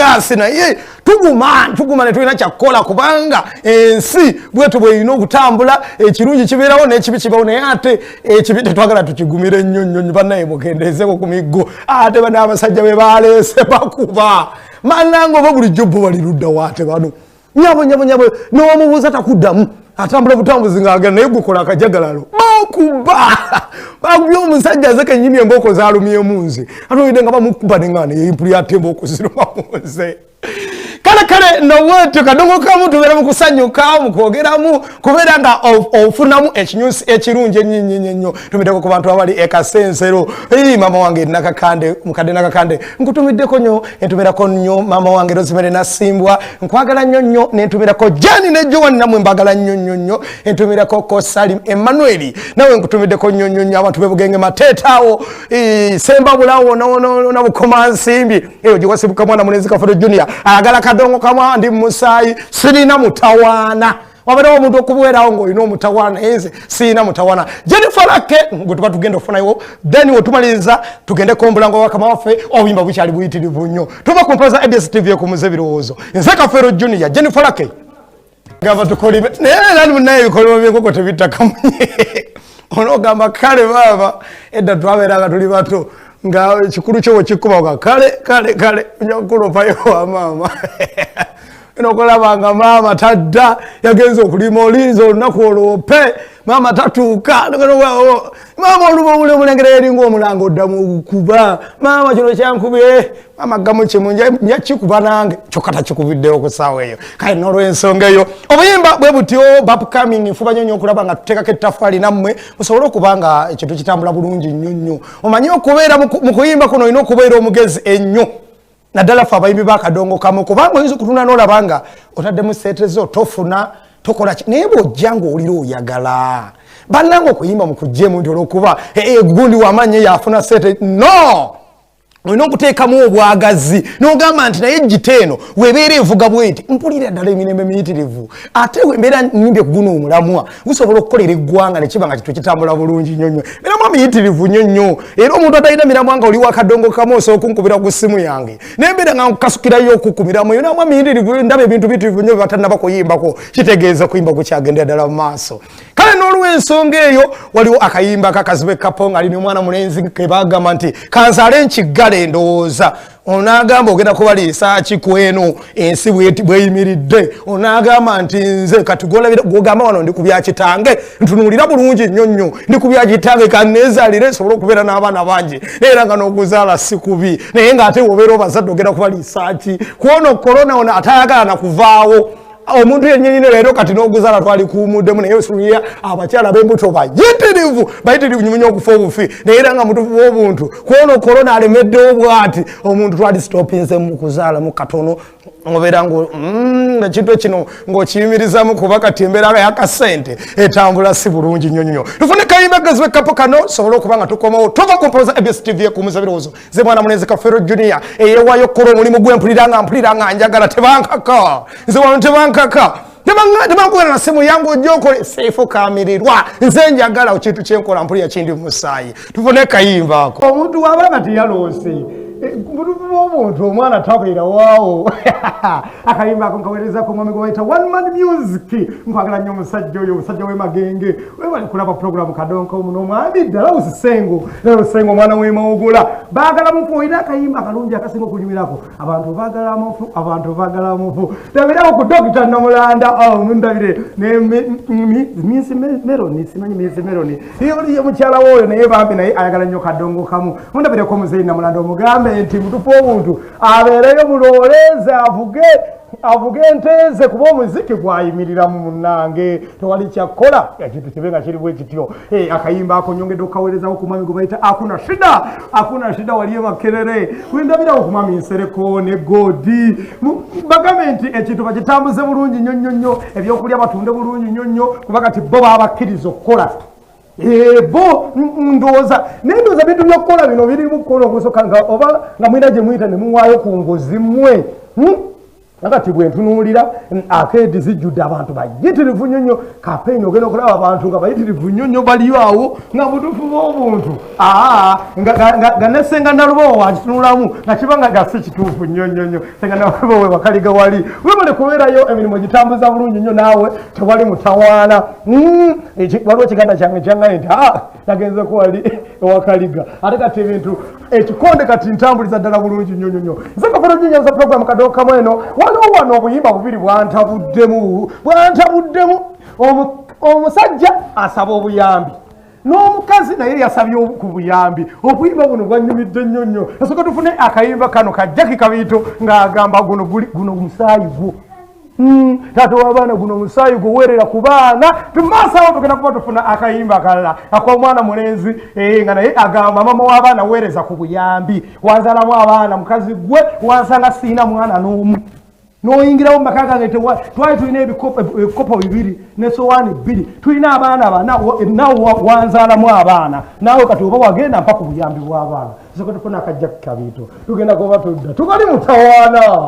gasi na ye tugumane tulina kyakola kubanga ensi bwetu bweyina okutambula ekirungi kibeerawo n'ekibi kibawo naye ate ekibi tetwagala tukigumire nnyo bannaye mukendeezeko ku miggo ate bana abasajja be baleese bakuba manango oba bulijjo bo balirudda waate bano nyabo n'omubuuza takuddamu atambula butambuzi ng'agenda naye gukola akajagalalo bakuba bakubye omusajja aze kennyini embooko zaalumyemu nze ate nga bamukuba neŋŋaana yeyimpuli ate embooko ziruma mu nze kale nowetyo kadongo kamu tubeera mu kusanyuka mu kwogeramu kubeera nga ofunamu ekinyusi ekirungi ennyo tumiddeko ku bantu abali ekasensero mama wange nakakande mukadde nakakande nkutumiddeko nnyo entumirako nnyo mama wange Rosemary Nasimbwa nkwagala nnyo nentumirako Jani ne Joan namwe mbagala nnyo entumirako ko Salim Emmanuel nawe nkutumiddeko nnyo abantu bebugenge Matetawo Semba Bulawo na Bukoma Nsimbi jiwasibuka mwana Munezi Kafero Junior agala kadongo kama ndi Musayi sirina mutawana wabera omuntu okubuwerawo ng'olina omutawana enze sirina mutawana Jennifer Lake gwe tuba tugenda okufunayo then wetumaliza tugende kombulango wakama waffe obuyimba bukyali buyitirivu nnyo tuba kumpoza ABS TV ekumuza ebirowoozo nze Kafero Junior Jennifer Lake gamba tukolibe nani munaye bikolimo byekoko tebitakamunye onogamba kale baba edda twabeeranga tuli bato nga kikulu kyo kikuba kale nyakulo payo wa mama inokolabanga mama tadda yagenza okulima olinzo olunaku olwope mama tatuuka mama oluba mulengera eringa omulango oddamu kuba mama kino kyankubye mama gamu kimu njakikuba nange kyokka takikubiddeyo ku ssaawa eyo kale n'olw'ensonga eyo obuyimba bwe butyo bapcoming nfuba nnyo okulaba nga tuteekako ettaffaali nammwe musobole okuba nga ekintu kitambula bulungi nnyo omanyi okubeera mu kuyimba kuno olina okubeera omugezi ennyo naddala ffe abayimbi bakadongo kamu kubanga oyinza okutunda n'olaba nga otaddemu seetezo tofuna tokola naye bw'ojja ng'olira oyagala bannanga okuyimba mu kujjemu nti olw'okuba gundi wamanye yafuna seete no olina okuteekamu obwagazi n'ogamba nti naye giteeno weebeera evuga bweti mpulira ddala emirembe miyitirivu ate wembeera nyimbye ku guno omulamwa gusobola okukolera eggwanga ne kiba nga kitu kitambula bulungi nnyo miramu miyitirivu nnyo era omuntu atalina miramwa nga oli wakadongo kamu osooka okunkubira ku ssimu yange nembeera nga nkasukirayo okukkumiramu yo namwa miyitirivu ndaba ebintu bitirivu nnyo byebatannaba kuyimbako kitegeeza okuyimba kukyagendera ddala mu maaso kale n'olw'ensonga eyo waliwo akayimba kakazibe kapo nga alina omwana mulenzi ke bagamba nti kansaale nkiggale ndowooza onagamba ogenda kubaliisa ki kweno ensi bweyimiridde onagamba nti nze kati gwogamba wano ndi ku byakitange ntunuulira bulungi nnyo ndi ku byakitange kanneezaalire nsobole okubeera n'abaana bangi era nga n'okuzaala si kubi naye ng'ate wobeera obazadde ogenda kubaliisa ki kwono korona ono atayagala nakuvaawo omuntu yennyini leero kati n'oguzaala twali kuwumuddemu naye osuulira abakyala b'embuto bayitirivu nnyo okufa obufi naye era nga mutufu w'obuntu kwono korona alemeddewo bw'ati omuntu twali sitopinzemu kuzaala mu katono obeera ekintu kino ng'okiyimirizamu kuba kati embeera yakasente etambula si bulungi nnyo tufune kayimba gazibe kapo kano sobole okuba nga tukomawo tova kumpoza ABS TV ekumuza birowoozo ze mwana Munezi Kafero Junior eyeewaayo okukola omulimu gwe mpulira nga njagala tebankaka nze wano tebankaka tebankugana na simu yangu ojokole seifo kamirirwa nze njagala ekintu kyenkola mpulira kindi musaayi tufune kayimba ako omuntu wabanga teyaloose omuntu omwana tabeera waawo akayimba ako nkaweereza ku mwami gwe bayita one man music nkwagala nnyo omusajja oyo omusajja w'emagenge webali kulaba programu kadonko muno omwami ddala usisengo lusengo omwana w'emawugula baagala mufu olina akayimba akalungi akasinga okunyumirako abantu baagala mufu ndabirawo ku dokita namulanda ndabire Miss Meloni simanyi Miss Meloni iyo mukyala woyo naye bambi naye ayagala nnyo kadongo kamu ndabireko muzeyi namulanda omugambe nti mutufu obuntu abeereyo mulooleze avuge enteze kuba omuziki gwayimirira mu munnange tewali kyakkola ekintu kibe nga kiri bwe kityo akayimba ako nyongedde okukaweerezawo ku mwami gwe bayita akuna shida waliyo makerere wendabirawo ku mwami Nsereko ne Godi bagambe nti ekintu bakitambuze bulungi nnyo ebyokulya batunde bulungi nnyo kuba kati bo babakkiriza okukola bo ndowooza bintu by'okukola bino biri mu kukola okusoka nga oba nga mwina gye muyita ne muwaayo ku ngozi mmwe Agati bwe ntunuulira akeedi zijjudde abantu bayitirivu nnyo kampeyini ogenda okulaba abantu nga bayitirivu nnyo baliyo awo nga butuufu bw'obuntu nga ne Ssenga Nalubowa wakitunulamu nga kiba nga gasi kituufu nnyo Ssenga Nalubowa we Wakaliga wali wemale kubeerayo emirimu gitambuza bulungi nnyo naawe tewali mutawaana waliwo ekiganda kyange kyangaye nti nagenze ku wali Wakaliga ate kati ebintu ekikonde kati ntambuliza ddala bulungi nnyo nze ngafero ginyanza puroguramu kadongo kamu eno waliwo wano obuyimba bubiri bwantabuddemu omusajja asaba obuyambi n'omukazi naye yasabye ku buyambi obuyimba buno bwanyumidde nnyo nasooka tufune akayimba kano kajjaki kabiito ng'agamba guno musaayi gwo taata w'abaana guno musaayi guweerera ku baana tumaaso awo tugenda kuba tufuna akayimba kalala ak'omwana mulenzi nga naye agamba mama w'abaana weereza ku buyambi wanzaalamu abaana mukazi gwe wansanga siina mwana n'omu n'oyingirawo mu maka gange twali tulina ebikopo bibiri n'essowaani bbiri tulina abaana bana naawe wanzaalamu abaana naawe kati oba wagenda mpa ku buyambi bw'abaana soka tufuna akajjaki kabiito tugenda kuba tudda tukali mutawaana